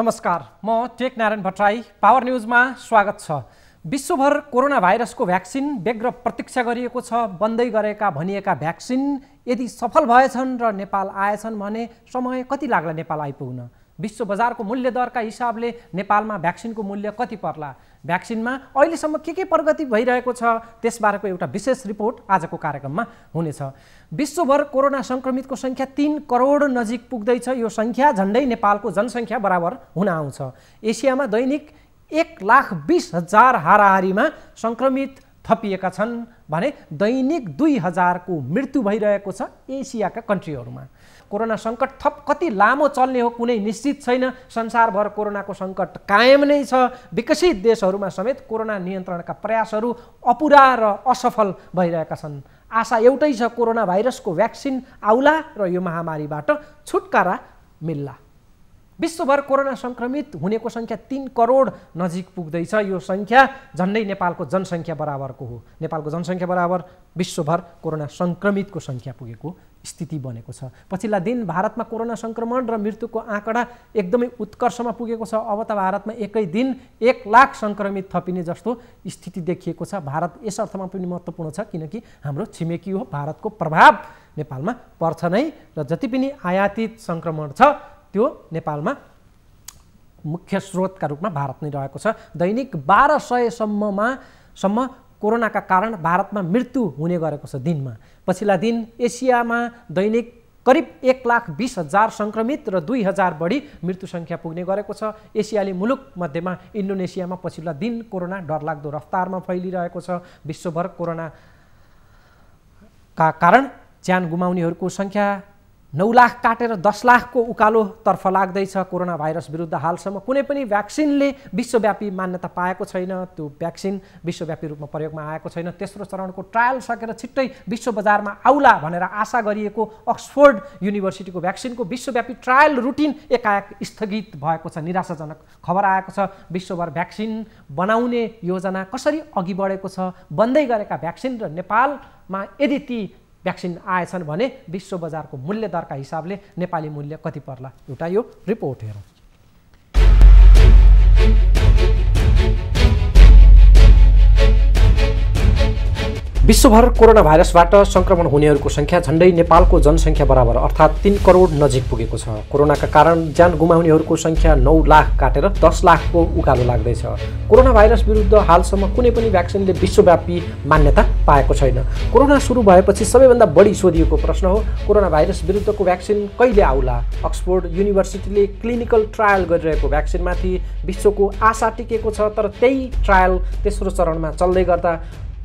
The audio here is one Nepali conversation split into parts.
नमस्कार, म टेक नारायण भट्टराई। पावर न्यूजमा स्वागत छ। विश्वभर कोरोना भाइरसको भ्याक्सिन व्यग्र प्रतीक्षा गरिएको छ। बन्दै गरेका भनिएका भ्याक्सिन यदि सफल भएछन् र नेपाल आएछन् भने समय कति लाग्ला नेपाल आइपुग्न? विश्व बजारको मूल्य दरका हिसाबले नेपालमा भ्याक्सिनको मूल्य कति पर्ला? भ्याक्सिनमा अहिलेसम्म के प्रगति भइरहेको छ त्यसबारेको एउटा विशेष रिपोर्ट आजको कार्यक्रममा हुनेछ। विश्वभर कोरोना संक्रमितको संख्या 3 करोड नजिक पुग्दैछ। यो संख्या झन्डै नेपालको जनसङ्ख्या बराबर हुन आउँछ। एसियामा दैनिक 1,20,000 हाराहारीमा संक्रमित थपिएका छन् भने दैनिक 2,000 को मृत्यु भइरहेको छ एसियाका कन्ट्रीहरूमा। कोरोना सङ्कट थप कति लामो चल्ने हो कुनै निश्चित छैन। संसारभर कोरोनाको सङ्कट कायम नै छ। विकसित देशहरूमा समेत कोरोना नियन्त्रणका प्रयासहरू अपुरा र असफल भइरहेका छन्। आशा एउटै छ, कोरोना भाइरसको भ्याक्सिन आउला र यो महामारीबाट छुटकारा मिल्ला। विश्वभर कोरोना संक्रमित हुनेको संख्या 3 करोड नजिक पुग्दैछ। यो संख्या झन्डै नेपालको जनसङ्ख्या बराबरको हो। नेपालको जनसङ्ख्या बराबर विश्वभर कोरोना संक्रमितको संख्या पुगेको स्थिति बनेको छ। पछिल्ला दिन भारतमा कोरोना संक्रमण र मृत्युको आँकडा एकदमै उत्कर्षमा पुगेको छ। अब त भारतमा एकै दिन 1 लाख संक्रमित थपिने जस्तो स्थिति देखिएको छ। भारत यस अर्थमा पनि महत्त्वपूर्ण छ किनकि हाम्रो छिमेकी हो। भारतको प्रभाव नेपालमा पर्छ नै र जति पनि आयातित संक्रमण छ त्यो नेपालमा मुख्य स्रोतका रूपमा भारत नै रहेको छ। दैनिक 1200 सम्म कोरोनाका कारण भारतमा मृत्यु हुने गरेको छ दिनमा। पछिल्ला दिन एसियामा दैनिक करिब 1,20,000 संक्रमित र 2,000 बढी मृत्यु सङ्ख्या पुग्ने गरेको छ। एसियाली मुलुक मध्येमा इन्डोनेसियामा पछिल्ला दिन कोरोना डरलाग्दो रफ्तारमा फैलिरहेको छ। विश्वभर कोरोनाका कारण ज्यान गुमाउनेहरूको सङ्ख्या 9 लाख काटेर 10 लाखको उकालोतर्फ लाग्दैछ। कोरोना भाइरस विरुद्ध हालसम्म कुनै पनि भ्याक्सिनले विश्वव्यापी मान्यता पाएको छैन। त्यो भ्याक्सिन विश्वव्यापी रूपमा प्रयोगमा आएको छैन। तेस्रो चरणको ट्रायल सकेर छिट्टै विश्व बजारमा आउला भनेर आशा गरिएको अक्सफोर्ड युनिभर्सिटीको भ्याक्सिनको विश्वव्यापी ट्रायल रुटिन एकाएक स्थगित भएको छ। निराशाजनक खबर आएको छ। विश्वभर भ्याक्सिन बनाउने योजना कसरी अघि बढेको छ? बन्दै गरेका भ्याक्सिन र नेपालमा यदि ती भ्याक्सिन आएछन् भने विश्व बजारको मूल्य दरका हिसाबले नेपाली मूल्य कति पर्ला? एउटा यो रिपोर्ट हेरौँ। विश्वभर कोरोना भाइरसबाट संक्रमण हुनेहरूको संख्या झन्डै नेपालको जनसङ्ख्या बराबर अर्थात् 3 करोड नजिक पुगेको छ। कोरोनाका कारण ज्यान गुमाउनेहरूको संख्या 9 लाख काटेर 10 लाखको उकालो लाग्दैछ। कोरोना भाइरस विरुद्ध हालसम्म कुनै पनि भ्याक्सिनले विश्वव्यापी मान्यता पाएको छैन। कोरोना सुरु भएपछि सबैभन्दा बढी सोधिएको प्रश्न हो, कोरोना भाइरस विरुद्धको भ्याक्सिन कहिले आउला? अक्सफोर्ड युनिभर्सिटीले क्लिनिकल ट्रायल गरिरहेको भ्याक्सिनमाथि विश्वको आशा टिकेको छ। तर त्यही ट्रायल तेस्रो चरणमा चल्दै गर्दा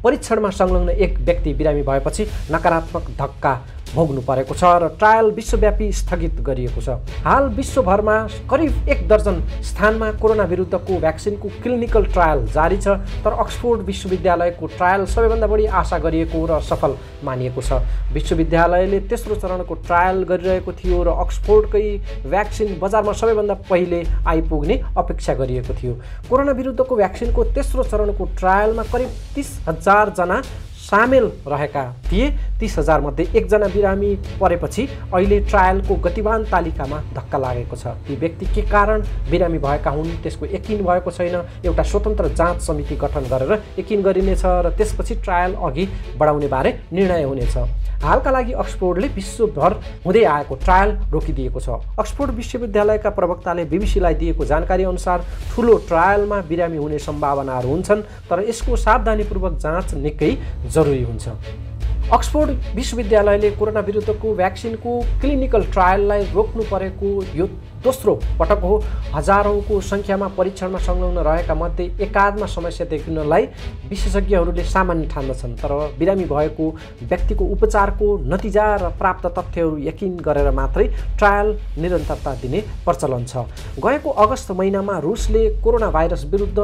परीक्षणमा संलग्न एक व्यक्ति बिरामी भएपछि नकारात्मक धक्का भोग्नु परेको छ र ट्रायल विश्वव्यापी स्थगित गरिएको छ। हाल विश्वभरमा करिब 1 दर्जन स्थानमा कोरोना विरुद्धको भ्याक्सिनको क्लिनिकल ट्रायल जारी छ। तर अक्सफोर्ड विश्वविद्यालयको ट्रायल सबैभन्दा बढी आशा गरिएको र सफल मानिएको छ। विश्वविद्यालयले तेस्रो चरणको ट्रायल गरिरहेको थियो र अक्सफोर्डकै भ्याक्सिन बजारमा सबैभन्दा पहिले आइपुग्ने अपेक्षा गरिएको थियो। कोरोना विरुद्धको भ्याक्सिनको तेस्रो चरणको ट्रायलमा करिब 30,000 जना सामेल रहेका थिए। 30,000 मध्ये 1 जना बिरामी परेपछि अहिले ट्रायलको गतिवान तालिकामा धक्का लागेको छ। ती व्यक्ति के कारण बिरामी भएका हुन् त्यसको यकिन भएको छैन। एउटा स्वतन्त्र जाँच समिति गठन गरेर यकिन गरिनेछ र त्यसपछि ट्रायल अघि बढाउने बारे निर्णय हुनेछ। हालका लागि अक्सफोर्डले विश्वभर हुँदै आएको ट्रायल रोकिदिएको छ। अक्सफोर्ड विश्वविद्यालयका प्रवक्ताले बीबीसीलाई दिएको जानकारी अनुसार ठुलो ट्रायलमा बिरामी हुने सम्भावनाहरू हुन्छन् तर यसको सावधानीपूर्वक जाँच निकै जरुरी हुन्छ। अक्सफोर्ड विश्वविद्यालयले कोरोना विरुद्धको भ्याक्सिनको क्लिनिकल ट्रायललाई रोक्नु परेको यो दोस्रो पटक हो। हजारौंको संख्यामा परीक्षणमा संलग्न रहेका मध्ये एकाधमा समस्या देखिनलाई विशेषज्ञहरूले सामान्य ठान्दछन्। तर बिरामी भएको व्यक्तिको उपचारको नतिजा र प्राप्त तथ्यहरू यकिन गरेर मात्रै ट्रायल निरन्तरता दिने प्रचलन छ। गएको अगस्त महिनामा रुसले कोरोना भाइरस विरुद्ध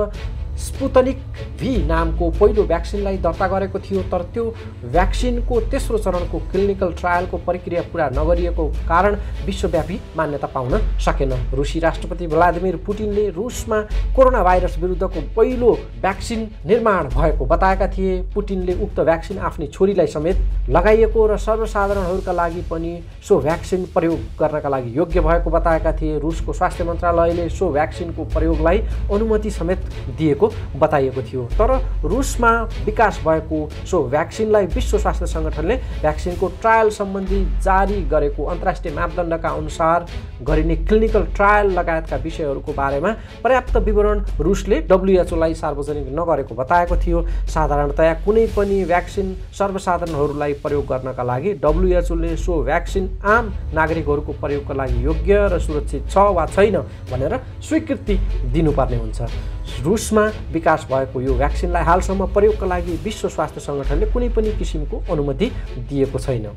स्पुतनिक भी नामको पहिलो भ्याक्सिनलाई दर्ता गरेको थियो, तर त्यो भ्याक्सिनको तेस्रो चरणको क्लिनिकल ट्रायलको प्रक्रिया पुरा नगरिएको कारण विश्वव्यापी मान्यता पाउन सकेन। रुसी राष्ट्रपति भ्लादिमिर पुटिनले रुसमा कोरोना भाइरस विरुद्धको पहिलो भ्याक्सिन निर्माण भएको बताएका थिए। पुटिनले उक्त भ्याक्सिन आफ्नै छोरीलाई समेत लगाइएको र सर्वसाधारणहरूका लागि पनि सो भ्याक्सिन प्रयोग गर्नका लागि योग्य भएको बताएका थिए। रुसको स्वास्थ्य मन्त्रालयले सो भ्याक्सिनको प्रयोगलाई अनुमति समेत दिएको बताइएको थियो। तर रुसमा विकास भएको सो भ्याक्सिनलाई विश्व स्वास्थ्य सङ्गठनले भ्याक्सिनको ट्रायल सम्बन्धी जारी गरेको अन्तर्राष्ट्रिय मापदण्डका अनुसार गरिने क्लिनिकल ट्रायल लगायतका विषयहरूको बारेमा पर्याप्त विवरण रुसले डब्ल्युएचओलाई सार्वजनिक नगरेको बताएको थियो। साधारणतया कुनै पनि भ्याक्सिन सर्वसाधारणहरूलाई प्रयोग गर्नका लागि डब्ल्युएचओले सो भ्याक्सिन आम नागरिकहरूको प्रयोगका लागि योग्य र सुरक्षित छ वा छैन भनेर स्वीकृति दिनुपर्ने हुन्छ। रुसमा विकास भएको यो भ्याक्सिनलाई हालसम्म प्रयोगका लागि विश्व स्वास्थ्य सङ्गठनले कुनै पनि किसिमको अनुमति दिएको छैन।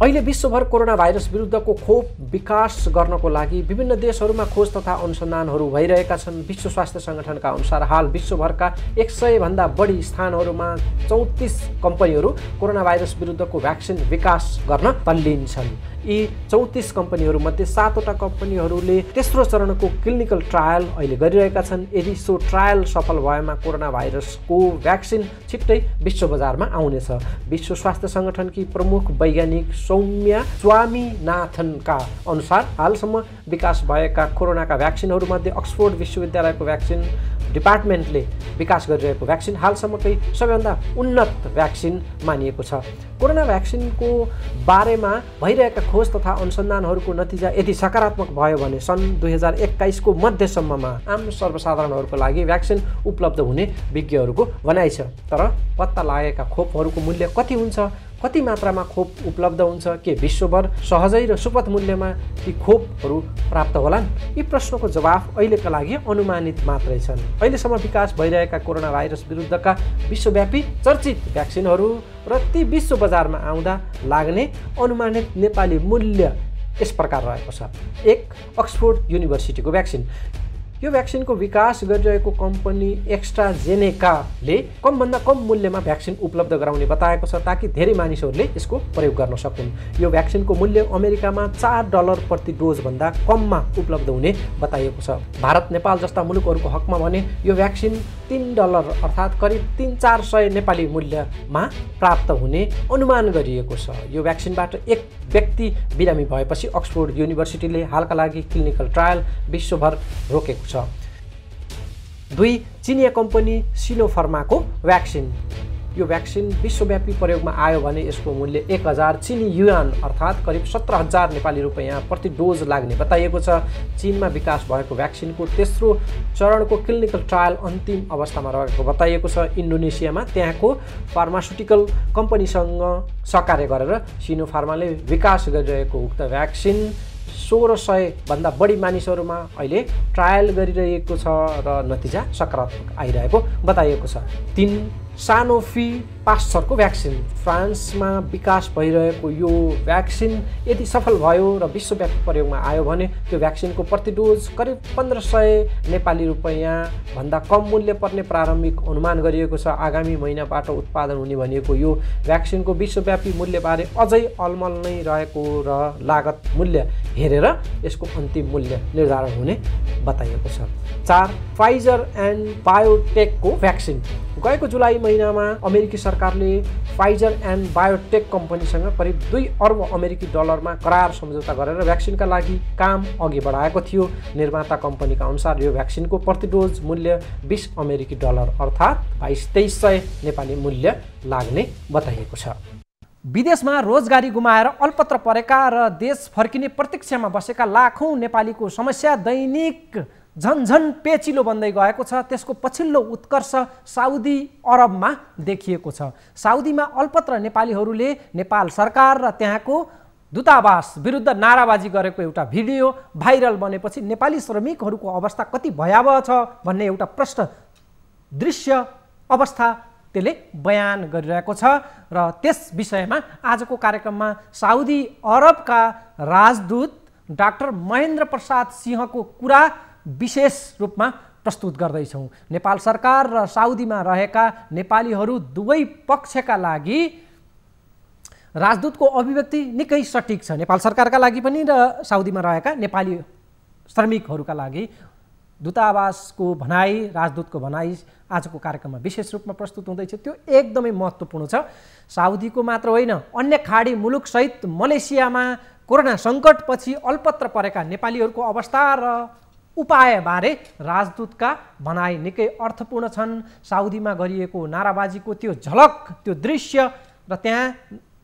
अहिले विश्वभर कोरोना भाइरस विरुद्धको खोप विकास गर्नको लागि विभिन्न देशहरूमा खोज तथा अनुसन्धानहरू भइरहेका छन्। विश्व स्वास्थ्य सङ्गठनका अनुसार हाल विश्वभरका 100 भन्दा बढी स्थानहरूमा 34 कम्पनीहरू कोरोना भाइरस विरुद्धको भ्याक्सिन विकास गर्न तल्लीन छन्। यी 34 कम्पनीहरूमध्ये 7वटा कम्पनीहरूले तेस्रो चरणको क्लिनिकल ट्रायल अहिले गरिरहेका छन्। यदि सो ट्रायल सफल भएमा कोरोना भाइरसको भ्याक्सिन छिट्टै विश्व बजारमा आउनेछ। विश्व स्वास्थ्य सङ्गठनकी प्रमुख वैज्ञानिक सौम्या स्वामीनाथनका अनुसार हालसम्म विकास भएका कोरोनाका भ्याक्सिनहरूमध्ये अक्सफोर्ड विश्वविद्यालयको भ्याक्सिन डिपार्टमेन्टले विकास गरिरहेको भ्याक्सिन हालसम्मकै सबैभन्दा उन्नत भ्याक्सिन मानिएको छ। कोरोना भ्याक्सिनको बारेमा भइरहेका खोज तथा अनुसन्धानहरूको नतिजा यदि सकारात्मक भयो भने सन् 2021 को मध्यसम्ममा आम सर्वसाधारणहरूको लागि भ्याक्सिन उपलब्ध हुने विज्ञहरूको भनाइ छ। तर पत्ता लागेका खोपहरूको मूल्य कति हुन्छ, कति मात्रामा खोप उपलब्ध हुन्छ, के विश्वभर सहजै र सुपथ मूल्यमा ती खोपहरू प्राप्त होलान्? यी प्रश्नको जवाफ अहिलेका लागि अनुमानित मात्रै छन्। अहिलेसम्म विकास भइरहेका कोरोना भाइरस विरुद्धका विश्वव्यापी चर्चित भ्याक्सिनहरू र ती विश्व बजारमा आउँदा लाग्ने अनुमानित नेपाली मूल्य यस प्रकार रहेको छ। 1. अक्सफोर्ड युनिभर्सिटीको भ्याक्सिन। यो भ्याक्सिनको विकास गरिरहेको कम्पनी एक्स्ट्राजेनेकाले कमभन्दा कम मूल्यमा भ्याक्सिन उपलब्ध गराउने बताएको छ ताकि धेरै मानिसहरूले यसको प्रयोग गर्न सकुन्। यो भ्याक्सिनको मूल्य अमेरिकामा $4 प्रति डोजभन्दा कममा उपलब्ध हुने बताइएको छ। भारत, नेपाल जस्ता मुलुकहरूको हकमा भने यो भ्याक्सिन $3 अर्थात् करिब 300-400 नेपाली मूल्यमा प्राप्त हुने अनुमान गरिएको छ। यो भ्याक्सिनबाट एक व्यक्ति बिरामी भएपछि अक्सफोर्ड युनिभर्सिटीले हालका लागि क्लिनिकल ट्रायल विश्वभर रोकेको छ। 2. चिनिया कम्पनी सिनोफार्माको भ्याक्सिन। यो भ्याक्सिन विश्वव्यापी प्रयोगमा आयो भने यसको मूल्य 1000 चिनी युआन अर्थात् करिब 17,000 नेपाली रुपैयाँ प्रति डोज लाग्ने बताइएको छ। चीनमा विकास भएको भ्याक्सिनको तेस्रो चरणको क्लिनिकल ट्रायल अन्तिम अवस्थामा रहेको बताइएको छ। इन्डोनेसियामा त्यहाँको फार्मास्युटिकल कम्पनीसँग सहकार्य गरेर सिनोफार्माले विकास गरिरहेको उक्त भ्याक्सिन 1600 भन्दा बढी मानिसहरूमा अहिले ट्रायल गरिरहेको छ र नतिजा सकारात्मक आइरहेको बताइएको छ। 3. सानोफी पास्चरको भ्याक्सिन। फ्रान्समा विकास भइरहेको यो भ्याक्सिन यदि सफल भयो र विश्वव्यापी प्रयोगमा आयो भने त्यो भ्याक्सिनको प्रति डोज करिब 1500 नेपाली रुपैयाँ भन्दा कम मूल्य पर्ने प्रारम्भिक अनुमान गरिएको छ। आगामी महिनाबाट उत्पादन हुने भनिएको यो भ्याक्सिनको विश्वव्यापी मूल्यबारे अझै अलमल नै रहेको र लागत मूल्य हेरेर यसको अन्तिम मूल्य निर्धारण हुने बताइएको छ। 4. फाइजर एन्ड बायोटेकको भ्याक्सिन। गएको जुलाई महिनामा अमेरिकी सरकारले फाइजर एन्ड बायोटेक कम्पनीसँग करिब $2 अर्ब अमेरिकी डलरमा करार सम्झौता गरेर भ्याक्सिनका लागि काम अघि बढाएको थियो। निर्माता कम्पनीका अनुसार यो भ्याक्सिनको प्रति डोज मूल्य $20 अमेरिकी अर्थात् 2200-2300 नेपाली मूल्य लाग्ने बताइएको छ। विदेशमा रोजगारी गुमाएर अल्पत्र परेका र देश फर्किने प्रतीक्षामा बसेका लाखौँ नेपालीको समस्या दैनिक झन्झन पेचिलो बन्दै गएको छ। त्यसको पछिल्लो उत्कर्ष साउदी अरबमा देखिएको छ। साउदीमा अल्पत्र नेपालीहरूले नेपाल सरकार र त्यहाँको दूतावास विरुद्ध नाराबाजी गरेको एउटा भिडियो भाइरल बनेपछि नेपाली श्रमिकहरूको अवस्था कति भयावह छ भन्ने एउटा प्रश्न दृश्य अवस्था त्यसले बयान गरिरहेको छ र त्यस विषयमा आजको कार्यक्रममा साउदी अरबका राजदूत डाक्टर महेन्द्र प्रसाद सिंहको कुरा विशेष रूपमा प्रस्तुत गर्दैछौँ। नेपाल सरकार र साउदीमा रहेका नेपालीहरू दुवै पक्षका लागि राजदूतको अभिव्यक्ति निकै सटिक छ। नेपाल सरकारका लागि पनि र साउदीमा रहेका नेपाली श्रमिकहरूका लागि दूतावासको भनाई, राजदूतको भनाई आजको कार्यक्रममा विशेष रूपमा प्रस्तुत हुँदैछ। त्यो एकदमै महत्त्वपूर्ण छ। साउदीको मात्र होइन, अन्य खाडी मुलुकसहित मलेसियामा कोरोना सङ्कटपछि अल्पत्र परेका नेपालीहरूको अवस्था र उपायबारे राजदूतका भनाई निकै अर्थपूर्ण छन्। साउदीमा गरिएको नाराबाजीको त्यो झलक, त्यो दृश्य र त्यहाँ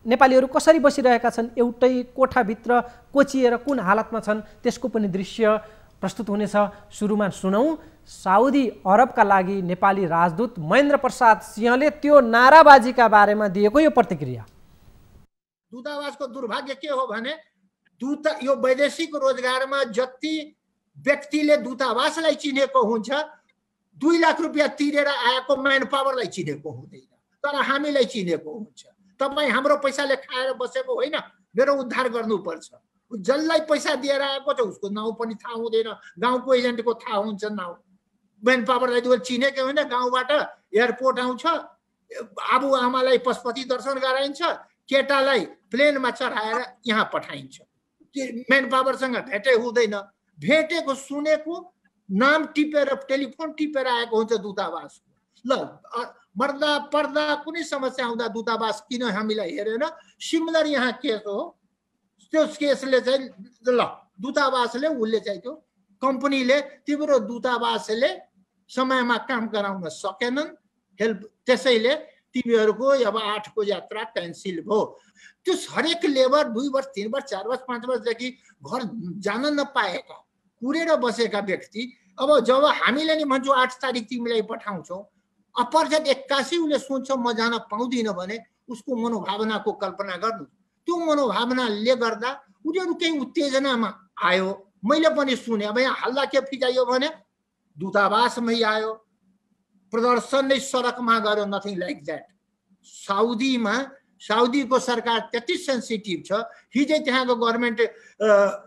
नेपालीहरू कसरी बसिरहेका छन्, एउटै कोठाभित्र कोचिएर कुन हालतमा छन्, त्यसको पनि दृश्य प्रस्तुत हुनेछ। सुरुमा सुनौँ साउदी अरबका लागि नेपाली राजदूत महेन्द्र प्रसाद सिंहले त्यो नाराबाजीका बारेमा दिएको यो प्रतिक्रिया। दूतावासको दुर्भाग्य के हो भने यो वैदेशिक रोजगारमा जति व्यक्तिले दूतावासलाई चिनेको हुन्छ 2 लाख रुपियाँ तिरेर आएको म्यान पावरलाई चिनेको हुँदैन, तर हामीलाई चिनेको हुन्छ। तपाईँ हाम्रो पैसाले खाएर बसेको होइन, मेरो उद्धार गर्नुपर्छ। जसलाई पैसा दिएर आएको छ उसको नाउँ पनि थाहा हुँदैन, गाउँको एजेन्टको थाहा हुन्छ नाउँ। म्यान पावरलाई त्यो चिनेकै होइन, गाउँबाट एयरपोर्ट आउँछ, आबुआमालाई पशुपति दर्शन गराइन्छ, केटालाई प्लेनमा चढाएर यहाँ पठाइन्छ। म्यान पावरसँग भेटै हुँदैन। भेटेको सुनेको नाम टिपेर टेलिफोन टिपेर आएको हुन्छ दूतावासको। ल मर्दा पर्दा कुनै समस्या आउँदा दूतावास किन हामीलाई हेरेन? सिमिलर यहाँ केस हो। त्यो केसले चाहिँ ल दूतावासले उसले चाहिँ त्यो कम्पनीले तिम्रो दूतावासले समयमा काम गराउन सकेनन्, हेल्प, त्यसैले तिमीहरूको अब 8 को यात्रा क्यान्सिल भयो। त्यो हरेक लेबर 2 वर्ष 3 वर्ष 4 वर्ष 5 वर्षदेखि घर जान नपाएका कुरेर बसेका व्यक्ति, अब जब हामीले नि भन्छौँ 8 तारिक तिमीलाई पठाउँछौँ, अपरझट 81 उसले सोध्छ म जान पाउँदिनँ भने उसको मनोभावनाको कल्पना गर्नु। त्यो मनोभावनाले गर्दा उनीहरू केही उत्तेजनामा आयो। मैले पनि सुने। अब यहाँ हल्ला के फिजाइयो भने दूतावासमै आयो, प्रदर्शन नै सडकमा गयो, नथिङ लाइक द्याट। साउदीको सरकार त्यति सेन्सिटिभ छ। हिजै त्यहाँको गभर्मेन्ट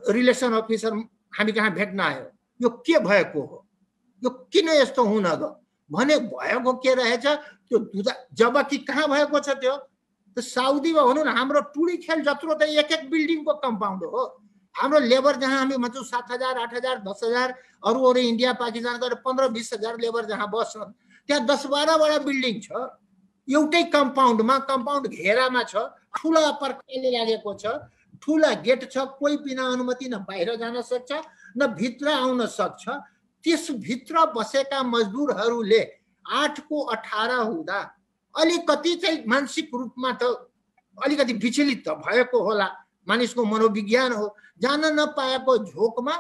रिलेसन अफिसर हामी कहाँ भेट्न आयो। यो के भएको हो, यो किन यस्तो हुन गयो भने भएको के रहेछ त्यो जबकि कहाँ भएको छ त्यो साउदीमा भनौँ न। हाम्रो टुडी खेल जत्रो त एक बिल्डिङको कम्पाउन्ड हो। हाम्रो लेबर जहाँ हामी भन्छौँ 7,000 8,000 10,000, अरू इन्डिया पाकिस्तान गएर 15-20 हजार लेबर जहाँ बस्छन्, त्यहाँ 10-12 वटा बिल्डिङ छ एउटै कम्पाउन्डमा। कम्पाउन्ड घेरामा छ, ठुला पर्खाले लागेको छ, ठुला गेट छ, कोही बिना अनुमति न बाहिर जान सक्छ न भित्र आउन सक्छ। त्यसभित्र बसेका मजदुरहरूले 8 को 18 हुँदा अलिकति चाहिँ मानसिक रूपमा त अलिकति विचलित त भएको होला। मानिसको मनोविज्ञान हो। जान नपाएको झोकमा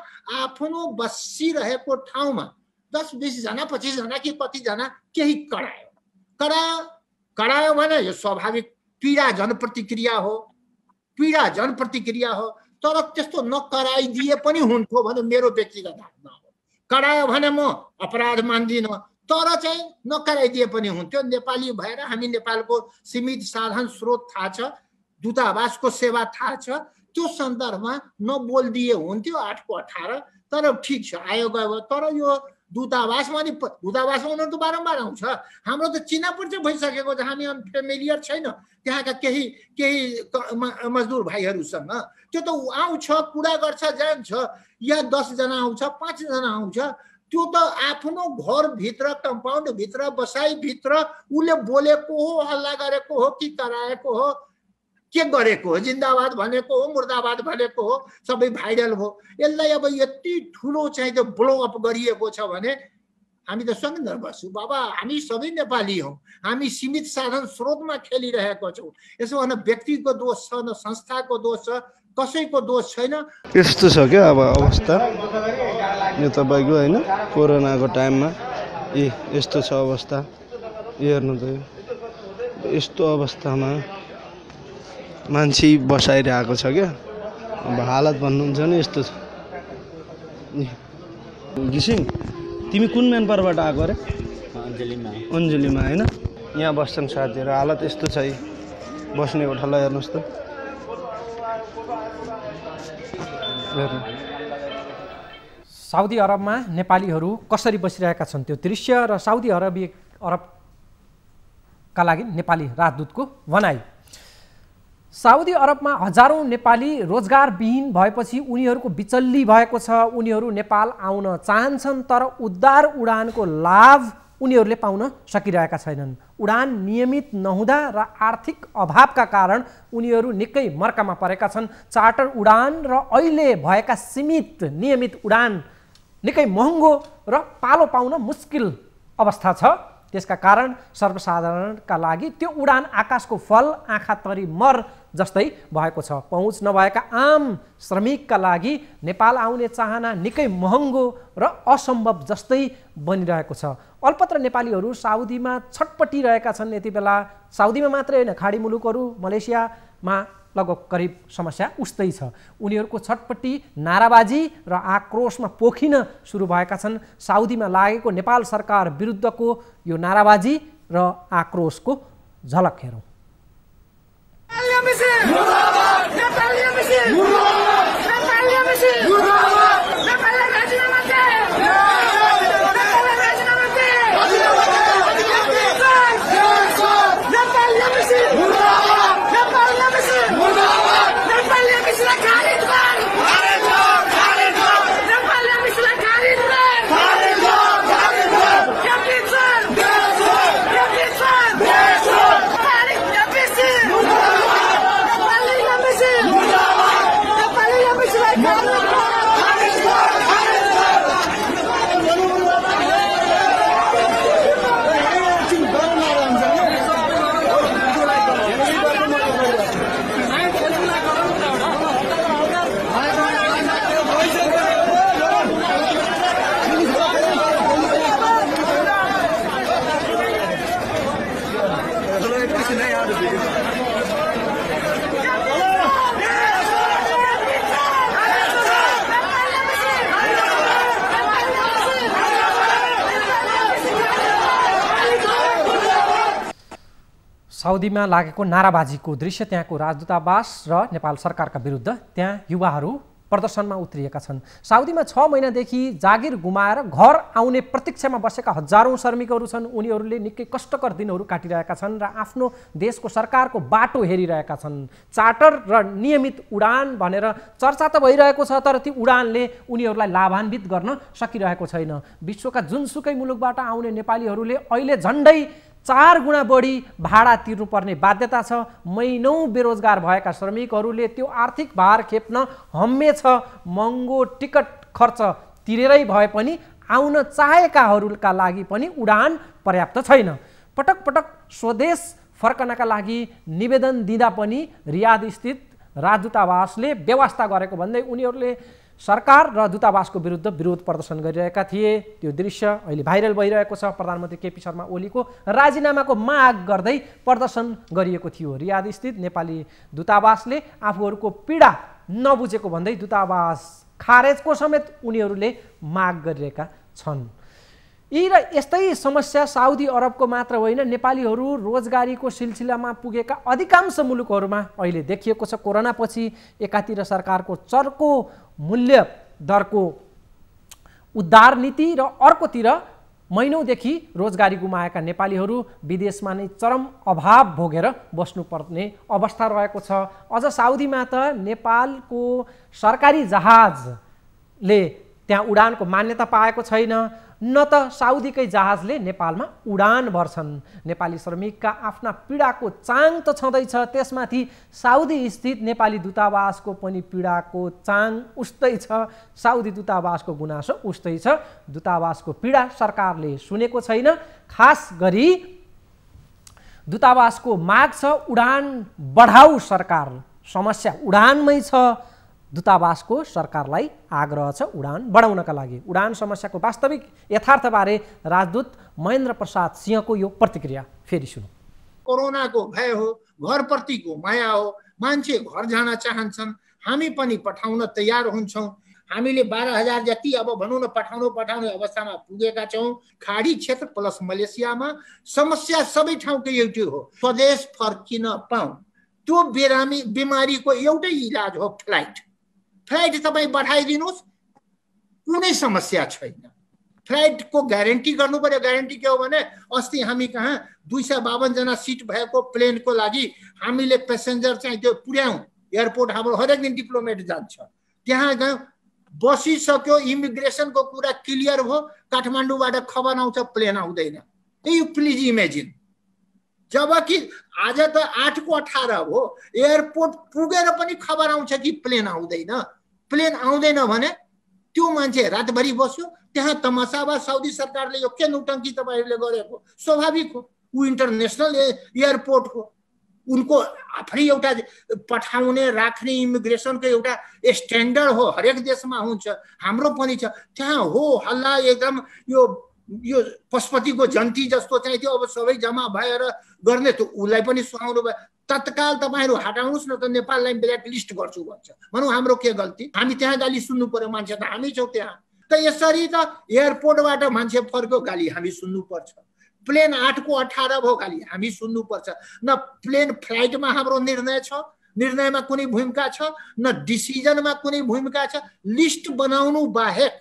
आफ्नो बसिरहेको ठाउँमा 10-20 जना 25 जना कि कतिजना केही करायो भने यो स्वाभाविक पीडा जनप्रतिक्रिया हो। तर त्यस्तो नकराइदिए पनि हुन्थ्यो भने मेरो व्यक्तिगत धारणा हो। करायो भने म अपराध मान्दिनँ, तर चाहिँ नकराइदिए पनि हुन्थ्यो। नेपाली भएर हामी नेपालको सीमित साधन स्रोत थाहा छ, दूतावासको सेवा थाहा छ, त्यो सन्दर्भमा नबोलिदिए हुन्थ्यो 8 को 18। तर ठिक छ, आयो गयो। तर यो दूतावासमा उनीहरू त बारम्बार आउँछ। हाम्रो त चिना परिचय भइसकेको छ, हामी अनफेमिलियर छैन त्यहाँका केही मजदुर भाइहरूसँग। त्यो त आउँछ, कुरा गर्छ, जान्छ, या 10 जना आउँछ, 5 जना आउँछ। त्यो त आफ्नो घरभित्र कम्पाउन्डभित्र बसाइभित्र उसले बोलेको हो, हल्ला गरेको हो कि कराएको हो, के गरेको हो, जिन्दाबाद भनेको हो, मुर्दाबाद भनेको हो, सबै भाइरल हो। यसलाई अब यति ठुलो चाहिँ त्यो ब्लो अप गरिएको छ भने हामी त सँगै बस्छौँ। बाबा हामी सबै नेपाली हौँ, हामी सीमित साधन स्रोतमा खेलिरहेको छौँ। यसो भन व्यक्तिको दोष छ न संस्थाको दोष छ, कसैको दोष छैन। यस्तो छ क्या अब अवस्था यो तपाईँको होइन, कोरोनाको टाइममा यस्तो छ अवस्था। हेर्नु त यस्तो अवस्थामा मान्छे बसाइरहेको छ क्या। अब हालत भन्नुहुन्छ नि यस्तो छ। घिसिङ तिमी कुन म्यानपावरबाट आएको अरे? अञ्जलीमा होइन, यहाँ बस्छन् साथीहरू। हालत यस्तो छ, बस्ने कोठालाई हेर्नुहोस् त। हेर्नु। साउदी अरबमा नेपालीहरू कसरी बसिरहेका छन् त्यो दृश्य र साउदी अरबका लागि नेपाली राजदूतको भनाइ। साउदी अरबमा हजारौं नेपाली रोजगारविहीन भएपछि उनीहरूको बिचल्ली भएको छ। उनीहरू नेपाल आउन चाहन्छन् तर उद्धार उडानको लाभ उनीहरूले पाउन सकिरहेका छैनन्। उडान नियमित नहुँदा र आर्थिक अभावका कारण उनीहरू निकै मर्कामा परेका छन्। चार्टर उडान र अहिले भएका सीमित नियमित उडान निकै महँगो र पालो पाउन मुस्किल अवस्था छ। त्यसका कारण सर्वसाधारणका लागि त्यो उडान आकाशको फल आँखा तरी मर जस्तै भएको छ। पहुँच नभएका आम श्रमिकका लागि नेपाल आउने चाहना निकै महँगो र असम्भव जस्तै बनिरहेको छ। अल्पत्र नेपालीहरू साउदीमा छटपटिरहेका छन्। यति बेला साउदीमा मात्रै होइन, खाडी मुलुकहरू मलेसियामा लगभग करिब समस्या उस्तै छ। उनीहरूको छटपट्टि नाराबाजी र आक्रोशमा पोखिन सुरु भएका छन्। साउदीमा लागेको नेपाल सरकार विरुद्धको यो नाराबाजी र आक्रोशको झलक हेरौँ। साउदीमा लागेको नाराबाजीको दृश्य, त्यहाँको राजदूतावास र नेपाल सरकारका विरुद्ध त्यहाँ युवाहरू प्रदर्शनमा उत्रिएका छन्। साउदीमा 6 महिनादेखि जागिर गुमाएर घर आउने प्रतीक्षामा बसेका हजारौं श्रमिकहरू छन्। उनीहरूले निकै कष्टकर दिनहरू काटिरहेका छन् र आफ्नो देशको सरकारको बाटो हेरिरहेका छन्। चार्टर र नियमित उडान भनेर चर्चा त भइरहेको छ, तर ती उडानले उनीहरूलाई लाभान्वित गर्न सकिरहेको छैन। विश्वका जुनसुकै मुलुकबाट आउने नेपालीहरूले अहिले झन्डै 4 गुणा बढी भाडा तिर्नुपर्ने बाध्यता छ। महिनौं बेरोजगार भएका श्रमिकहरूले त्यो आर्थिक भार खेप्न हम्मेछ। महँगो टिकट खर्च तिरेरै भए पनि आउन चाहेकाहरूका लागि पनि उडान पर्याप्त छैन। पटक पटक स्वदेश फर्कनका लागि निवेदन दिँदा पनि रियाद स्थित राजदूतावासले व्यवस्था गरेको भन्दै उनीहरूले सरकार र दूतावासको विरुद्ध विरोध प्रदर्शन गरिरहेका थिए। त्यो दृश्य अहिले भाइरल भइरहेको छ। प्रधानमन्त्री केपी शर्मा ओलीको राजीनामाको माग गर्दै प्रदर्शन गरिएको थियो। रियाद स्थित नेपाली दूतावासले आफूहरूको पीडा नबुझेको भन्दै दूतावास खारेजको समेत उनीहरूले माग गरिरहेका छन्। यी र यस्तै समस्या साउदी अरबको मात्र होइन, नेपालीहरू रोजगारीको सिलसिलामा पुगेका अधिकांश मुलुकहरूमा अहिले देखिएको छ। कोरोनापछि एकातिर सरकारको चर्को मूल्य दरको उद्धार नीति र अर्कोतिर महिनौदेखि रोजगारी गुमाएका नेपालीहरू विदेशमा नै चरम अभाव भोगेर बस्नुपर्ने अवस्था रहेको छ। अझ साउदीमा त नेपालको सरकारी जहाजले त्यहाँ उडानको मान्यता पाएको छैन, न त साउदीकै जहाजले नेपालमा उडान भर्छन्। नेपाली श्रमिकका आफ्ना पीडाको चाङ त छँदैछ, त्यसमाथि साउदी स्थित नेपाली दूतावासको पनि पीडाको चाङ उस्तै छ। साउदी दूतावासको गुनासो उस्तै छ। दूतावासको पीडा सरकारले सुनेको छैन। खास गरी दूतावासको माग छ उडान बढाऊ सरकार। समस्या उडानमै छ। दूतावासको सरकारलाई आग्रह छ उडान बढाउनका लागि। उडान समस्याको वास्तविक यथार्थबारे राजदूत महेन्द्र प्रसाद सिंहको यो प्रतिक्रिया फेरि सुनौँ। कोरोनाको भय हो, घरप्रतिको माया हो, मान्छे घर जान चाहन्छन्, हामी पनि पठाउन तयार हुन्छौँ। हामीले 12,000 जति अब भनौँ न पठाउने अवस्थामा पुगेका छौँ। खाडी क्षेत्र प्लस मलेसियामा समस्या सबै ठाउँकै एउटै हो, स्वदेश फर्किन पाऊँ। त्यो बिमारीको एउटै इलाज हो फ्लाइट। फ्लाइट तपाईँ बढाइदिनुहोस्, कुनै समस्या छैन। फ्लाइटको ग्यारेन्टी गर्नु पर्यो। ग्यारेन्टी के हो भने अस्ति हामी कहाँ 252 जना सिट भएको प्लेनको लागि हामीले पेसेन्जर चाहिँ त्यो पुर्याउँ। एयरपोर्ट हाम्रो हरेक दिन डिप्लोमेट जान्छ, त्यहाँ गयौँ, बसिसक्यो, इमिग्रेसनको कुरा क्लियर भयो, काठमाडौँबाट खबर आउँछ प्लेन आउँदैन। You please imagine. जबकि आज त 8 को 18 हो, एयरपोर्ट पुगेर पनि खबर आउँछ कि प्लेन आउँदैन। प्लेन आउँदैन भने त्यो मान्छे रातभरि बस्यो त्यहाँ तमासा वा साउदी सरकारले यो के नौटंकी तपाईहरुले गरेको स्वाभाविक हो। उ इन्टरनेशनल एयरपोर्ट हो, उनको आफ्नै एउटा पठाउने राख्ने इमिग्रेसनको एउटा स्ट्यान्डर्ड हो, हरेक देशमा हुन्छ, हाम्रो पनि छ। त्यहाँ हो हल्ला एकदम यो पशुपतिको जन्ती जस्तो चाहिँ त्यो अब सबै जम्मा भएर गर्ने त उलाई पनि सुहाउनु भयो। तत्काल तपाईहरु हटाउनुस् न त, नेपाललाई ब्ल्याक लिस्ट गर्छु भन्छ। भनौँ हाम्रो के गल्ती, हामी त्यहाँ गाली सुन्नु पर्यो, मान्छे त हामी छौँ त्यहाँ। त यसरी त एयरपोर्टबाट मान्छे फर्क्यो गाली हामी सुन्नु पर्छ, प्लेन 8 को 18 भयो गाली हामी सुन्नु पर्छ। न प्लेन फ्लाइटमा हाम्रो निर्णय छ, निर्णयमा कुनै भूमिका छ, न डिसिजनमा कुनै भूमिका छ। लिस्ट बनाउनु बाहेक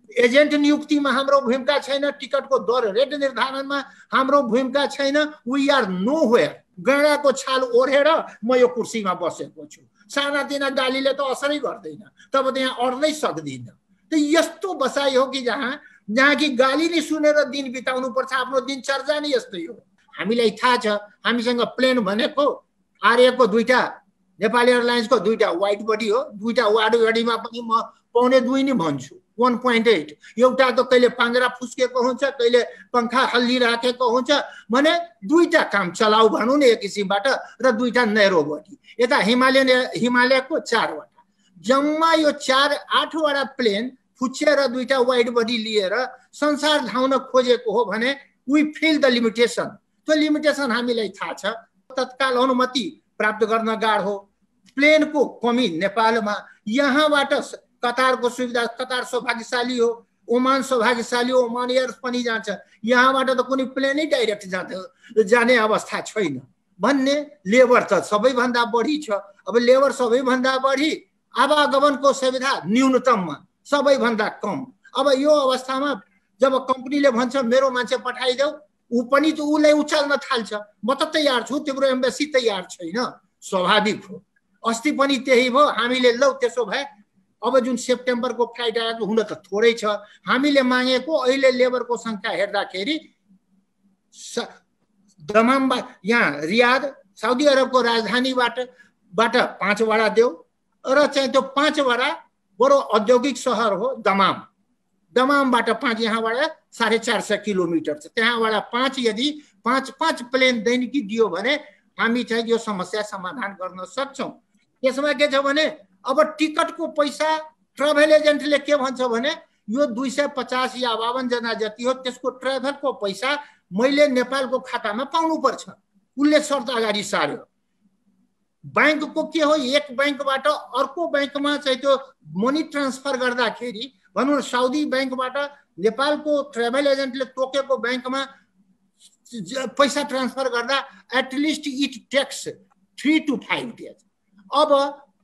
एजेन्ट नियुक्तिमा हाम्रो भूमिका छैन, टिकटको दर रेट निर्धारणमा हाम्रो भूमिका छैन। We are nowhere. गैँडाको छाल ओढेर म यो कुर्सीमा बसेको छु, सानातिना गालीले त असरै गर्दैन, तब त्यहाँ अड्नै सक्दिन। त यस्तो बसाइ हो कि जहाँ कि गाली नै सुनेर दिन बिताउनु पर्छ, आफ्नो दिनचर्या नै यस्तै हो। हामीलाई थाहा छ, हामीसँग प्लेन भनेको आर्यको 2टा, नेपाली एयरलाइन्सको 2टा वाइड बडी हो। 2टा वाइड बडीमा पनि म 2.25 नै भन्छु, 1.8। एउटा त कहिले पाङ्ग्रा फुस्केको हुन्छ, कहिले पंखा हल्लिराखेको हुन्छ भने 2टा काम चलाउ भनौँ न एक किसिमबाट, र 2टा नैरो बडी। यता हिमालयको 4वटा, जम्मा यो 8वटा प्लेन फुच्चिएर 2टा वाइड बडी लिएर संसार धाउन खोजेको हो भने वी फिल द लिमिटेसन। त्यो लिमिटेसन हामीलाई थाहा छ। तत्काल अनुमति प्राप्त गर्न गाह्रो, प्लेनको कमी नेपालमा। यहाँबाट कतारको सुविधा, कतार सौभाग्यशाली हो, ओमान सौभाग्यशाली हो, ओमान एयर पनि जान्छ, यहाँबाट त कुनै प्लेनै डाइरेक्ट जाने अवस्था छैन भन्ने। लेबर त सबैभन्दा बढी छ। अब लेबर सबैभन्दा बढी, आवागमनको सुविधा न्यूनतममा सबैभन्दा कम। अब यो अवस्थामा जब कम्पनीले भन्छ मेरो मान्छे पठाइदेऊ, ऊ पनि त उलाई उचाल्न थाल्छ, म त तयार छु, तिम्रो एम्बेसी तयार छैन, स्वाभाविक हो। अस्ति पनि त्यही भयो। हामीले लौ त्यसो भए अब जुन सेप्टेम्बरको फ्लाइट आएको हुन त थोरै छ, हामीले मागेको अहिले लेबरको संख्या हेर्दाखेरि दमामबाट यहाँ रियाद साउदी अरबको राजधानीबाट 5 वडा देऊ, र चाहिँ त्यो 5 वडा बडो औद्योगिक सहर हो दमामबाट 5, यहाँबाट 450 किलोमिटर छ, त्यहाँबाट 5 यदि 5 प्लेन दैनिकी दियो भने हामी चाहिँ यो समस्या समाधान गर्न सक्छौँ। यसमा के छ भने अब टिकटको पैसा ट्राभल एजेन्टले के भन्छ भने यो 250 या 52 जना जति हो, त्यसको ट्राभलको पैसा मैले नेपालको खातामा पाउनु पर्छ। उसले शर्त अगाडि सार्यो। बैंकको के हो, एक बैंकबाट अर्को बैंकमा चाहिँ त्यो मनी ट्रान्सफर गर्दाखेरि भनौँ न साउदी बैंकबाट नेपालको ट्राभल एजेन्टले तोकेको बैंकमा पैसा ट्रान्सफर गर्दा at least it takes 3 to 5 days. अब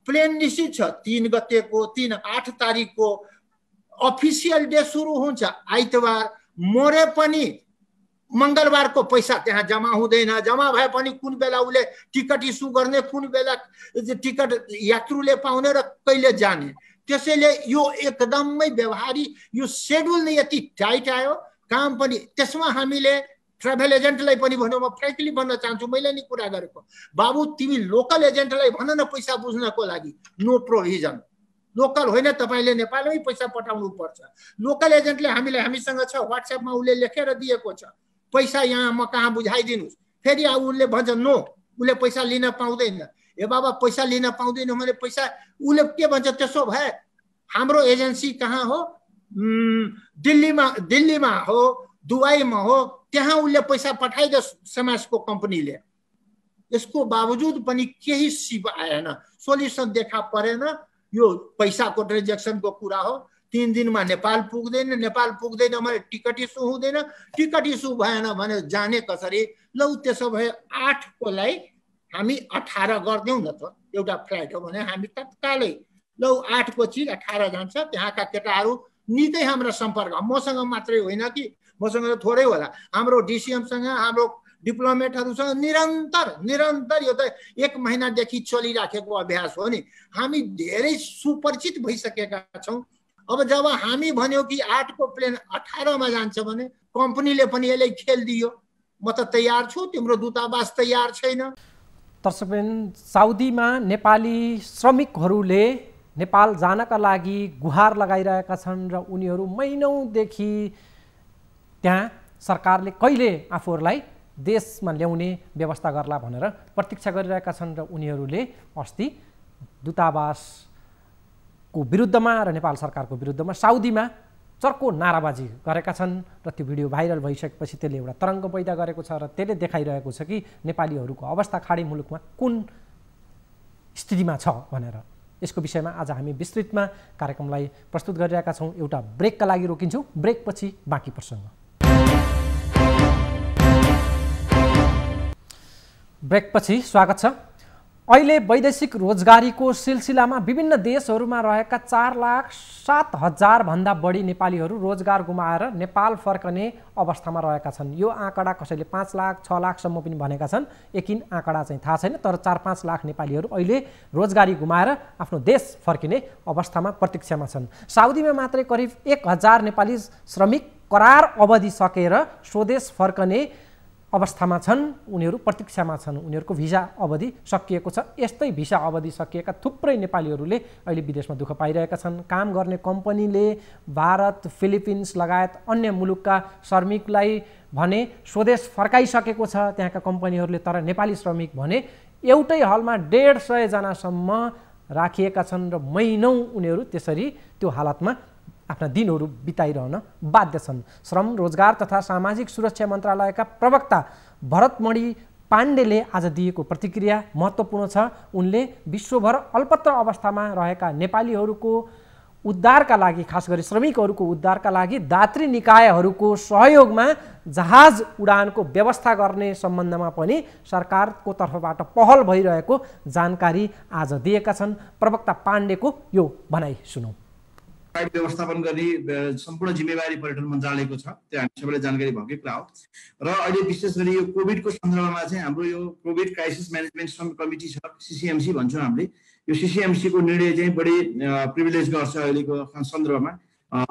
प्लेन निश्चित छ 3 गतेको, 3-8 तारिकको अफिसियल डे सुरु हुन्छ आइतबार, मरे पनि मंगलबारको पैसा त्यहाँ जम्मा हुँदैन। जम्मा भए पनि कुन बेला उसले टिकट इस्यु गर्ने, कुन बेला टिकट यात्रुले पाउने र कहिले जाने। त्यसैले यो एकदमै व्यवहारिक, यो शेड्युल नै यति टाइट आयो, काम पनि त्यसमा हामीले ट्राभल एजेन्टलाई पनि भन्यो। म फ्रेङ्कली भन्न चाहन्छु, मैले नि कुरा गरेको, बाबु तिमी लोकल एजेन्टलाई भन न पैसा बुझ्नको लागि, नो प्रोभिजन। लोकल होइन, तपाईँले नेपालमै पैसा पठाउनु पर्छ। लोकल एजेन्टले हामीसँग छ, व्हाट्सएपमा उसले लेखेर दिएको छ, पैसा यहाँ म कहाँ बुझाइदिनुहोस्। फेरि उसले भन्छ नो, उसले पैसा लिन पाउँदैन। ए बाबा पैसा लिन पाउँदैन भने पैसा उसले के भन्छ, त्यसो भए हाम्रो एजेन्सी कहाँ हो, दिल्लीमा हो, दुबईमा हो, त्यहाँ उसले पैसा पठाइदियो समाजको कम्पनीले। यसको बावजुद पनि केही सिप आएन, सोल्युसन देखा परेन। यो पैसाको ट्रान्जेक्सनको कुरा हो। 3 दिनमा नेपाल पुग्दैन भने टिकट इस्यु हुँदैन, टिकट इस्यु भएन भने जाने कसरी। लौ त्यसो भए 8 को लाई हामी 18 गरिदेऊ न त, एउटा फ्लाइट हो भने हामी तत्कालै लौ 8 को चिज 18 जान्छ। त्यहाँका केटाहरू निकै हाम्रा सम्पर्क, मसँग मात्रै होइन कि, मसँग त थोरै होला, हाम्रो डिसिएमसँग, हाम्रो डिप्लोमेटहरूसँग निरन्तर यो त 1 महिनादेखि चलिराखेको अभ्यास हो नि। हामी धेरै सुपरिचित भइसकेका छौँ। अब जब हामी भन्यो कि 8 को प्लेन 18 मा जान्छ भने कम्पनीले पनि यसलाई खेल दियो। म त तयार छु, तिम्रो दूतावास तयार छैन। दर्शकबिन, साउदीमा नेपाली श्रमिकहरूले नेपाल जानका लागि गुहार लगाइरहेका छन् र उनीहरू महिनौदेखि त्यहाँ सरकारले कहिले आफूहरूलाई देशमा ल्याउने व्यवस्था गर्ला भनेर प्रतीक्षा गरिरहेका छन् र उनीहरूले अस्ति दूतावासको विरुद्धमा र नेपाल सरकारको विरुद्धमा साउदीमा चर्को नाराबाजी गरेका छन् र त्यो भिडियो भाइरल भइसकेपछि त्यसले एउटा तरङ्ग पैदा गरेको छ र त्यसले देखाइरहेको छ कि नेपालीहरूको अवस्था खाडी मुलुकमा कुन स्थितिमा छ भनेर। यसको विषयमा आज हामी विस्तृतमा कार्यक्रमलाई प्रस्तुत गरिरहेका छौँ। एउटा ब्रेकका लागि रोकिन्छौँ, ब्रेकपछि बाँकी प्रसङ्ग। ब्रेकपछि स्वागत छ। अहिले वैदेशिक रोजगारीको सिलसिलामा विभिन्न देशहरूमा रहेका 4,07,000 भन्दा बढी नेपालीहरू रोजगार गुमाएर नेपाल फर्कने अवस्थामा रहेका छन्। यो आँकडा कसैले 5 लाख 6 लाखसम्म पनि भनेका छन्, एकिन आँकडा चाहिँ थाहा छैन। तर 4-5 लाख नेपालीहरू अहिले रोजगारी गुमाएर आफ्नो देश फर्किने अवस्थामा प्रतीक्षामा छन्। साउदीमा मात्रै करिब 1,000 नेपाली श्रमिक करार अवधि सकेर स्वदेश फर्कने अवस्थामा छन्। उनीहरू प्रतीक्षामा छन्, उनीहरूको भिसा अवधि सकिएको छ। यस्तै भिसा अवधि सकिएका थुप्रै नेपालीहरूले अहिले विदेशमा दुःख पाइरहेका छन्। काम गर्ने कम्पनीले भारत, फिलिपिन्स लगायत अन्य मुलुकका श्रमिकलाई भने स्वदेश फर्काइसकेको छ त्यहाँका कम्पनीहरूले। तर नेपाली श्रमिक भने एउटै हलमा 150 जनासम्म राखिएका छन् र महिनौँ उनीहरू त्यसरी त्यो हालतमा आफ्ना दिनहरू बिताइरहन बाध्य छन्। श्रम, रोजगार तथा सामाजिक सुरक्षा मन्त्रालयका प्रवक्ता भरतमणि पाण्डेले आज दिएको प्रतिक्रिया महत्त्वपूर्ण छ। उनले विश्वभर अल्पत्र अवस्थामा रहेका नेपालीहरूको उद्धारका लागि, खास गरी श्रमिकहरूको उद्धारका लागि दात्री निकायहरूको सहयोगमा जहाज उडानको व्यवस्था गर्ने सम्बन्धमा पनि सरकारको तर्फबाट पहल भइरहेको जानकारी आज दिएका छन्। प्रवक्ता पाण्डेको यो भनाइ सुनौँ। व्यवस्थापन गर्ने सम्पूर्ण जिम्मेवारी पर्यटन मन्त्रालयको छ, त्यो हामी सबैलाई जानकारी भएकै कुरा हो। र अहिले विशेष गरी यो कोभिडको सन्दर्भमा चाहिँ हाम्रो यो कोभिड क्राइसिस म्यानेजमेन्ट सब कमिटी छ, CCMC भन्छौँ हामीले। यो CCMC को निर्णय चाहिँ बढी प्रिभिलेज गर्छ अहिलेको सन्दर्भमा।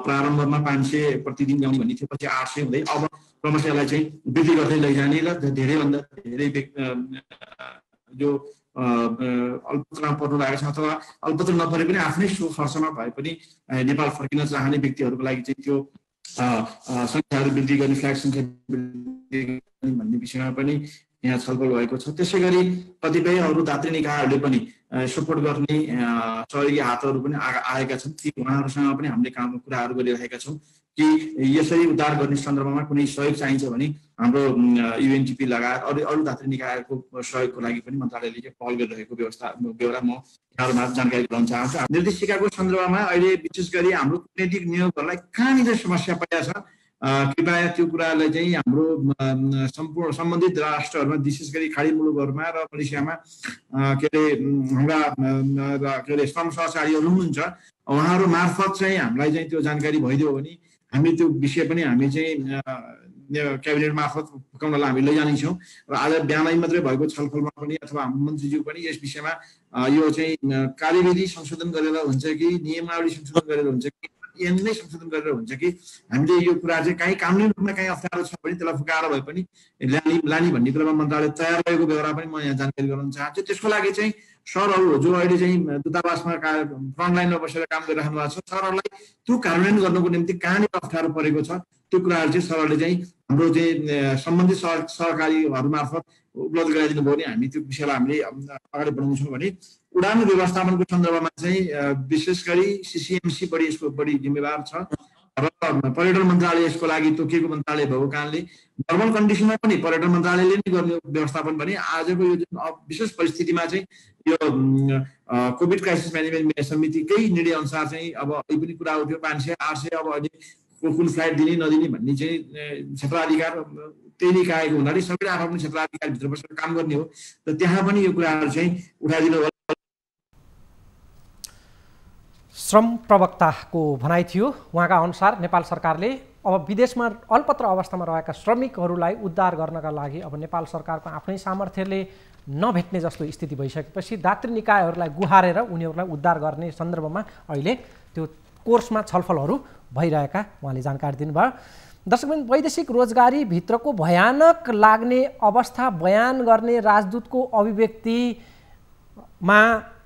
प्रारम्भमा 500 प्रतिदिन ल्याउने भन्ने थियो, पछि 800 हुँदै अब क्रमशः यसलाई चाहिँ वृद्धि गर्दै लैजाने र धेरैभन्दा धेरै जो अल्पत्रमा पर्नु लागेको छ अथवा अल्पत्र नपरे पनि आफ्नै खर्चमा भए पनि नेपाल फर्किन चाहने व्यक्तिहरूको लागि चाहिँ त्यो सङ्ख्याहरू वृद्धि गर्ने, फ्ल्याग सङ्ख्या वृद्धि गर्ने भन्ने विषयमा पनि यहाँ छलफल भएको छ। त्यसै गरी कतिपय अरू दात्री निकायहरूले पनि सपोर्ट गर्ने सहयोगी हातहरू पनि आएका छन्। ती उहाँहरूसँग पनि हामीले कुराहरू गरिरहेका छौँ कि यसरी उद्धार गर्ने सन्दर्भमा कुनै सहयोग चाहिन्छ भने हाम्रो UNDP लगायत अरू दात्री निकायको सहयोगको लागि पनि मन्त्रालयले पहल गरिरहेको बेहोरा म यहाँहरूमा जानकारी गराउन चाहन्छु। निर्देशिकाको सन्दर्भमा अहिले विशेष गरी हाम्रो कूटनीतिक नियोगहरूलाई कहाँनिर समस्या परेको छ, कृपया त्यो कुरालाई चाहिँ हाम्रो सम्पूर्ण सम्बन्धित राष्ट्रहरूमा, विशेष गरी खाडी मुलुकहरूमा र मलेसियामा के अरे हाम्रा श्रम सहचारीहरू हुनुहुन्छ, उहाँहरू मार्फत चाहिँ हामीलाई चाहिँ त्यो जानकारी भइदियो भने हामी त्यो विषय पनि हामी चाहिँ क्याबिनेट मार्फत फुकाउनलाई हामी लैजानेछौँ। र आज बिहानै मात्रै भएको छलफलमा पनि अथवा मन्त्रीज्यू पनि यस विषयमा यो चाहिँ कार्यविधि संशोधन गरेर हुन्छ कि नियमावली संशोधन गरेर हुन्छ कि नै संशोधन गरेर हुन्छ कि हामीले यो कुरा चाहिँ काहीँ कानुनी रूपमा काहीँ अप्ठ्यारो छ भने त्यसलाई फुकाएर भए पनि लाने भन्ने कुरामा मन्त्रालय तयार रहेको बेहोरा पनि म यहाँ जानकारी गराउन चाहन्छु। त्यसको लागि चाहिँ सरहरू जो अहिले चाहिँ दूतावासमा फ्रन्ट लाइनमा बसेर काम गरिराख्नु भएको छ, सरहरूलाई त्यो कार्यान्वयन गर्नुको निम्ति कहाँनिर अप्ठ्यारो परेको छ त्यो कुराहरू चाहिँ सरहरूले चाहिँ हाम्रो चाहिँ सम्बन्धित सरकारीहरू मार्फत उपलब्ध गराइदिनु भयो भने हामी त्यो विषयलाई हामीले अगाडि बढाउँछौँ। भने उडान व्यवस्थापनको सन्दर्भमा चाहिँ विशेष गरी CCMC यसको बढी जिम्मेवार छ र पर्यटन मन्त्रालय यसको लागि तोकिएको मन्त्रालय भएको कारणले नर्मल कन्डिसनमा पनि पर्यटन मन्त्रालयले नै गर्ने व्यवस्थापन भने आजको यो जुन विशेष परिस्थितिमा चाहिँ यो कोभिड क्राइसिस म्यानेजमेन्ट समितिकै निर्णय अनुसार चाहिँ अब यो पनि कुरा उठ्यो 500-800 अब अहिले कुन फ्लाइट दिने नदिने भन्ने चाहिँ क्षेत्राधिकार त्यही निकायको हुनाले सबैले आफ्नो क्षेत्राधिकारभित्र बसेर काम गर्ने हो। र त्यहाँ पनि यो कुराहरू चाहिँ उठाइदिनु। श्रम प्रवक्ताको भनाइ थियो। उहाँका अनुसार नेपाल सरकारले अब विदेशमा अल्पत्र अवस्थामा रहेका श्रमिकहरूलाई उद्धार गर्नका लागि अब नेपाल सरकारको आफ्नै सामर्थ्यले नभेट्ने जस्तो स्थिति भइसकेपछि दात्री निकायहरूलाई गुहारेर उनीहरूलाई उद्धार गर्ने सन्दर्भमा अहिले त्यो कोर्समा छलफलहरू भइरहेका उहाँले जानकारी दिनुभयो। दर्शकबिन, वैदेशिक रोजगारी भित्रको भयानक लाग्ने अवस्था बयान गर्ने राजदूतको अभिव्यक्तिमा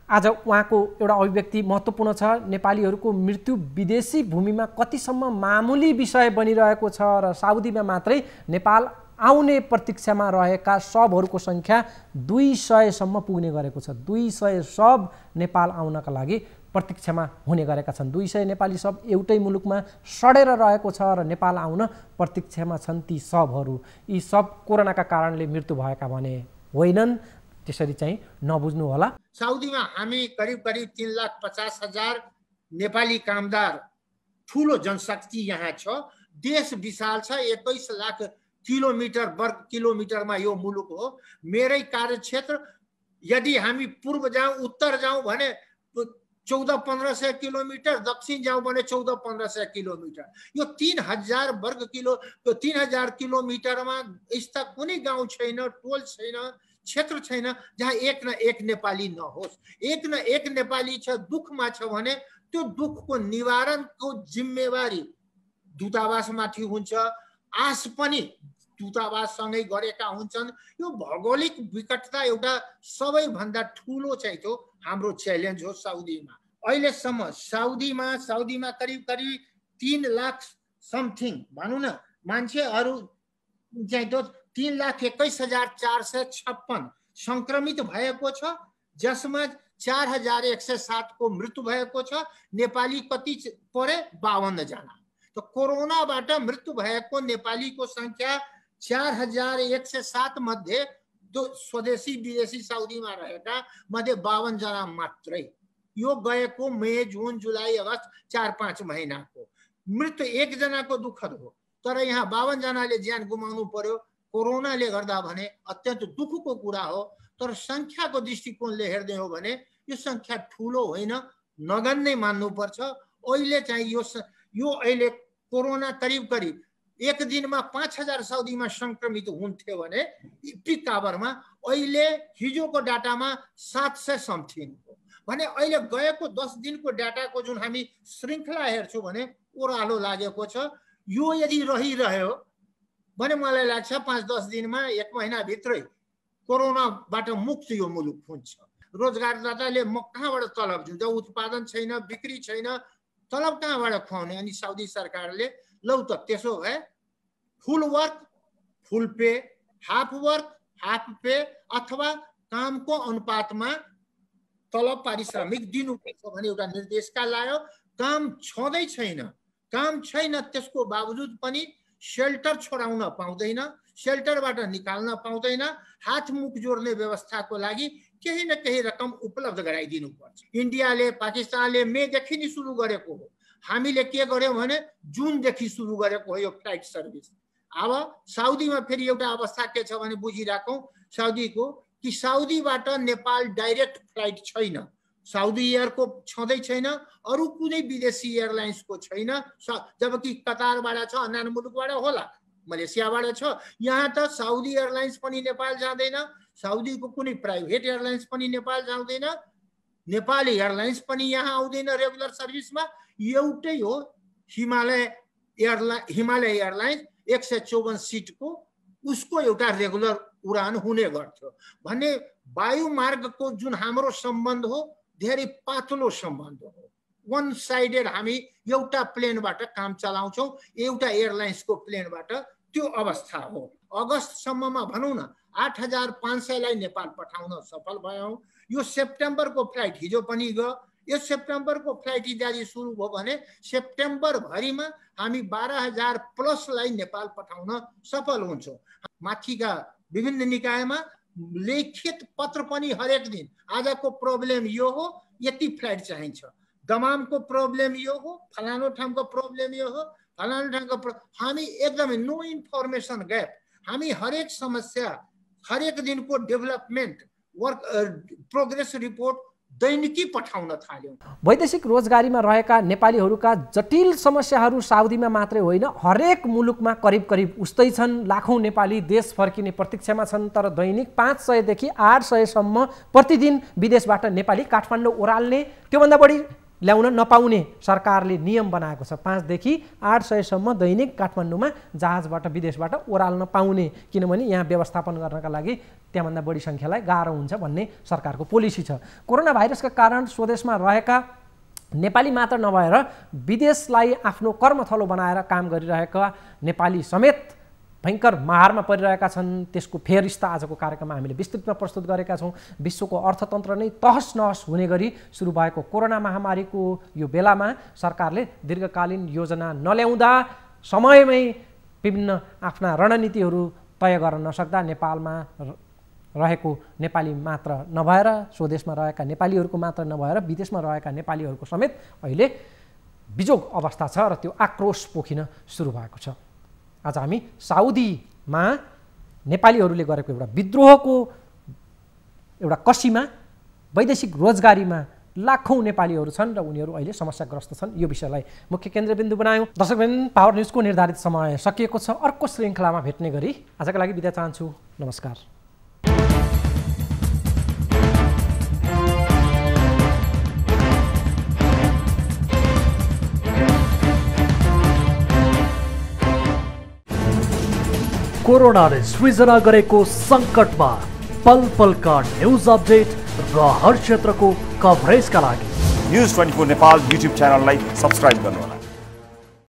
आज उहाँको एउटा अभिव्यक्ति महत्त्वपूर्ण छ। नेपालीहरूको मृत्यु विदेशी भूमिमा कतिसम्म मामुली विषय बनिरहेको छ र साउदीमा मात्रै नेपाल आउने प्रतीक्षामा रहेका शवहरूको सङ्ख्या 200 सम्म पुग्ने गरेको छ। 200 शव नेपाल आउनका लागि प्रतीक्षामा हुने गरेका छन्। 200 नेपाली शव एउटै मुलुकमा सडेर रहेको छ र नेपाल आउन प्रतीक्षामा छन् ती शवहरू। यी शव कोरोनाका कारणले मृत्यु भएका भने होइनन्, त्यसरी चाहिँ नबुझ्नु होला। साउदीमा हामी करिब 3,50,000 नेपाली कामदार, ठुलो जनशक्ति यहाँ छ। देश विशाल छ, 21 लाख वर्ग किलोमिटरमा यो मुलुक हो। मेरै कार्यक्षेत्र, यदि हामी पूर्व जाउँ उत्तर जाउँ भने 1400-1500 किलोमिटर, दक्षिण जाउँ भने 1400-1500 किलोमिटर। यो 3000 किलोमिटरमा यस्ता कुनै गाउँ छैन, टोल छैन, क्षेत्र छैन जहाँ एक न एक नेपाली नहोस्। एक न एक नेपाली छ, दुःखमा छ भने त्यो दुःखको निवारणको जिम्मेवारी दूतावासमाथि हुन्छ। आश पनि दूतावाससँगै गरेका हुन्छन्। यो भौगोलिक विकटता एउटा सबैभन्दा ठुलो चाहिँ त्यो हाम्रो च्यालेन्ज हो साउदीमा। अहिलेसम्म साउदीमा करिब 3 लाख समथिङ भनौँ न मान्छेहरू चाहिँ त्यो 3,21,456 संक्रमित भएको छ, जसमा 4,107 को मृत्यु भएको छ। नेपाली कति परे? 52 जना। तो कोरोनाबाट मृत्यु भएको नेपालीको संख्या 4,107 मध्ये स्वदेशी विदेशी साउदीमा रहेका मध्ये 52 जना मात्रै। यो गएको मई, जुन, जुलाई, अगस्त 4-5 महिनाको मृत्यु। 1 जनाको दुःखद हो, तर यहाँ 52 जनाले ज्यान गुमाउनु पर्यो कोरोनाले गर्दा भने अत्यन्त दुःखको कुरा हो। तर संख्याको दृष्टिकोणले हेर्दै हो भने यो संख्या ठुलो होइन, नगन्य मान्नुपर्छ। अहिले चाहिँ यो अहिले कोरोना करिब एक दिनमा 5,000 साउदीमा संक्रमित हुन्थ्यो भने पिक आवरमा अहिले हिजोको डाटामा 700 समथिङ हो भने अहिले गएको 10 दिनको डाटाको जुन हामी श्रृङ्खला हेर्छौँ भने ओह्रालो लागेको छ। यो यदि रहिरह्यो भने मलाई लाग्छ 5-10 दिनमा, 1 महिनाभित्रै कोरोनाबाट मुक्त यो मुलुक हुन्छ। रोजगारदाताले म कहाँबाट तलब दिन्छ? उत्पादन छैन, बिक्री छैन, तलब कहाँबाट खुवाउने? अनि साउदी सरकारले लौ त त्यसो भए full work full pay, half work half pay अथवा कामको अनुपातमा तलब पारिश्रमिक दिनुपर्छ भने एउटा निर्देशका लायो। काम छँदै छैन, काम छैन, त्यसको बावजुद पनि सेल्टर छोडाउन पाउँदैन, सेल्टरबाट निकाल्न पाउँदैन। हात मुख जोड्ने व्यवस्थाको लागि केही न केही रकम उपलब्ध गराइदिनु पर्छ। इन्डियाले, पाकिस्तानले मेदेखि नै सुरु गरेको हो। हामीले के गर्यौं भने जुनदेखि सुरु गरेको हो यो फ्लाइट सर्भिस। अब साउदीमा फेरि एउटा अवस्था के छ भने बुझिराखौँ साउदीको, कि साउदीबाट नेपाल डाइरेक्ट फ्लाइट छैन, साउदी एयरको छँदै छैन, अरू कुनै विदेशी एयरलाइन्सको छैन। जबकि कतारबाट छ, अन्य मुलुकबाट होला, मलेसियाबाट छ। यहाँ त साउदी एयरलाइन्स पनि नेपाल जाँदैन, साउदीको कुनै प्राइभेट एयरलाइन्स पनि नेपाल जाँदैन, नेपाली एयरलाइन्स पनि यहाँ आउँदैन रेगुलर सर्भिसमा। एउटै हो हिमालय एयरलाइन्स 154 सिटको, उसको एउटा रेगुलर उडान हुने गर्थ्यो भने वायुमार्गको जुन हाम्रो सम्बन्ध हो धेरै पातलो सम्बन्ध हो। वन साइडेड हामी एउटा प्लेनबाट काम चलाउँछौँ, एउटा एयरलाइन्सको प्लेनबाट, त्यो अवस्था हो। अगस्तसम्ममा भनौँ न 8,500लाई नेपाल पठाउन सफल भयौँ। यो सेप्टेम्बरको फ्लाइट हिजो पनि गयो। यो सेप्टेम्बरको फ्लाइट इत्यादि सुरु भयो भने सेप्टेम्बर भरिमा हामी 12,000+ नेपाल पठाउन सफल हुन्छौँ। माथिका विभिन्न निकायमा लिखित पत्र पनि हरेक दिन आजको प्रब्लम यो हो, यति फ्लाइट चाहिन्छ, दमामको प्रब्लम यो हो, फलानो ठाउँको प्रब्लम यो हो, फलानो ठाउँको हामी एकदमै नो इन्फर्मेसन ग्याप। हामी हरेक समस्या, हरेक दिनको डेभलपमेन्ट वर्क प्रोग्रेस रिपोर्ट दैनिकी पठाउन थाल्यौँ। वैदेशिक रोजगारीमा रहेका नेपालीहरूका जटिल समस्याहरू साउदीमा मात्रै होइन, हरेक मुलुकमा करिब करिब उस्तै छन्। लाखौँ नेपाली देश फर्किने प्रतीक्षामा छन्, तर दैनिक 500 देखि 800 सम्म प्रतिदिन विदेशबाट नेपाली काठमाडौँ ओह्राल्ने, त्योभन्दा बढी ल्याउन नपाउने सरकारले नियम बनाएको छ। 5 देखि 800 सम्म दैनिक काठमाडौँमा जहाजबाट विदेशबाट ओह्राल्न पाउने, किनभने यहाँ व्यवस्थापन गर्नका लागि त्यहाँभन्दा बढी सङ्ख्यालाई गाह्रो हुन्छ भन्ने सरकारको पोलिसी छ। कोरोना भाइरसका कारण स्वदेशमा रहेका नेपाली मात्र नभएर विदेशलाई आफ्नो कर्मथलो बनाएर काम गरिरहेका नेपाली समेत भयङ्कर महारमा परिरहेका छन्। त्यसको फेरिस्ता आजको कार्यक्रममा हामीले विस्तृतमा प्रस्तुत गरेका छौँ। विश्वको अर्थतन्त्र नै तहस नहस हुने गरी सुरु भएको कोरोना महामारीको यो बेलामा सरकारले दीर्घकालीन योजना नल्याउँदा समयमै विभिन्न आफ्ना रणनीतिहरू तय गर्न नसक्दा नेपालमा रहेको नेपाली मात्र नभएर, स्वदेशमा रहेका नेपालीहरूको मात्र नभएर विदेशमा रहेका नेपालीहरूको समेत अहिले बिजोग अवस्था छ र त्यो आक्रोश पोखिन सुरु भएको छ। आज हामी साउदीमा नेपालीहरूले गरेको एउटा विद्रोहको एउटा कसीमा वैदेशिक रोजगारीमा लाखौँ नेपालीहरू छन् र उनीहरू अहिले समस्याग्रस्त छन्। यो विषयलाई मुख्य केन्द्रबिन्दु बनायौँ। दर्शकवृन्द, पावर न्युजको निर्धारित समय सकिएको छ। अर्को श्रृङ्खलामा भेट्ने गरी आजका लागि बिदा चाहन्छु। नमस्कार। कोरोनाले सृजना गरेको सङ्कटमा पल पलका न्युज अपडेट र हर क्षेत्रको कभरेजका लागि न्युज 24 नेपाल युट्युब च्यानललाई सब्स्क्राइब गर्नुहोला।